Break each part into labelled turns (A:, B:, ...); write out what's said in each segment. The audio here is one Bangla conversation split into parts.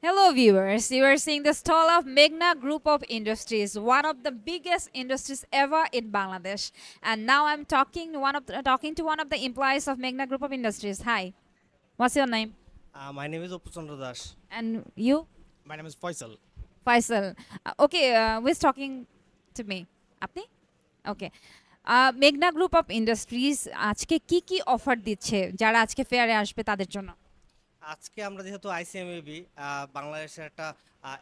A: Hello, viewers. You are seeing the stall of Meghna Group of Industries, one of the biggest industries ever in Bangladesh. And now I'm talking to one of the employees of Meghna Group of Industries. Hi, what's your name?
B: My name is Upachandra Das.
A: And you,
C: My name is Faisal.
A: Faisal. Okay, who's talking to me? Apni? Okay. মেঘনা গ্রুপ অফ ইন্ডাস্ট্রিজ আজকে কি কি অফার দিচ্ছে যারা আজকে ফেয়ারে আসবে তাদের জন্য?
B: আজকে আমরা যেহেতু আইসিএমএবি বাংলাদেশের একটা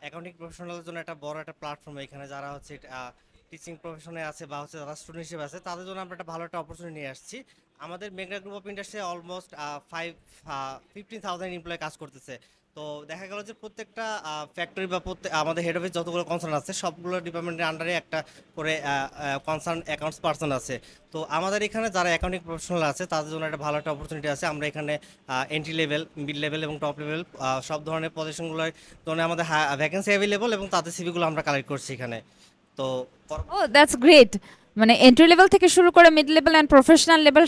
B: অ্যাকাউন্টিং প্রফেশনালের জন্য একটা বড় একটা প্ল্যাটফর্ম, এখানে যারা হচ্ছে টিচিং প্রফেশনে আছে বা হচ্ছে যারা স্টুডেন্ট হিসেবে আছে তাদের জন্য আমরা একটা ভালো একটা অপরচুনিটি নিয়ে আসছি। আমাদের মেঘনা group of industry almost 15,000 employ কাজ করতেছে। তো দেখা গেল যে প্রত্যেকটা ফ্যাক্টরি বা আমাদের হেড অফিস যতগুলো কনসার্ন আছে সবগুলো ডিপার্টমেন্টের আন্ডারে একটা করে কনসার্ন অ্যাকাউন্টস পার্সন আছে। তো আমাদের এখানে যারা অ্যাকাউন্টিং প্রফেশনাল আছে তাদের জন্য একটা ভালো একটা অপরচুনিটি আছে। আমরা এখানে এন্ট্রি লেভেল, মিড লেভেল এবং টপ লেভেল সব ধরনের পজিশনগুলোর জন্য আমাদের ভ্যাকেন্সি অ্যাভেলেবল এবং তাদের সিভিগুলো আমরা কালেক্ট করছি এখানে। তো
A: ও দ্যাটস গ্রেট। মানে এন্ট্রি লেভেল থেকে শুরু করে mid level and professional level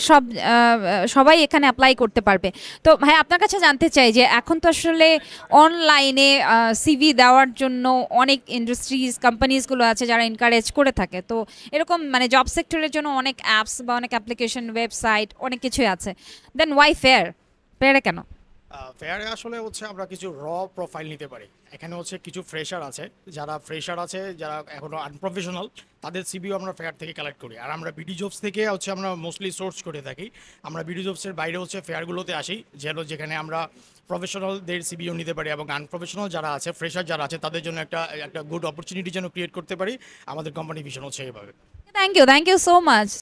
A: সবাই এখানে অ্যাপ্লাই করতে পারবে। তো ভাই আপনার কাছে জানতে চাই যে এখন তো আসলে অনলাইনে সিভি দেওয়ার জন্য অনেক ইন্ডাস্ট্রিজ কোম্পানিজগুলো আছে যারা এনকারেজ করে থাকে। তো এরকম মানে জব সেক্টরের জন্য অনেক অ্যাপস বা অনেক অ্যাপ্লিকেশন, ওয়েবসাইট, অনেক কিছুই আছে। দেন ওয়াই ফেয়ার? ফেয়ারে কেন?
C: ফেয়ারে আসলে হচ্ছে আমরা কিছু প্রোফাইল নিতে পারি। এখানে হচ্ছে কিছু ফ্রেশার আছে, যারা এখনো আনপ্রফেশনাল, তাদের সিভিও আমরা ফেয়ার থেকে কালেক্ট করি। আর আমরা বিডি জবস থেকে হচ্ছে আমরা মোস্টলি সোর্স করে থাকি। আমরা বিডি জবসের বাইরে হচ্ছে ফেয়ারগুলোতে আসি, যেখানে আমরা প্রফেশনালদের সিভিও নিতে পারি এবং আনপ্রফেশনাল যারা আছে, ফ্রেশার যারা আছে তাদের জন্য একটা গুড অপরচুনিটি যেন ক্রিয়েট করতে পারি। আমাদের কোম্পানি ভিশন হচ্ছে এইভাবে।
A: Thank you so much.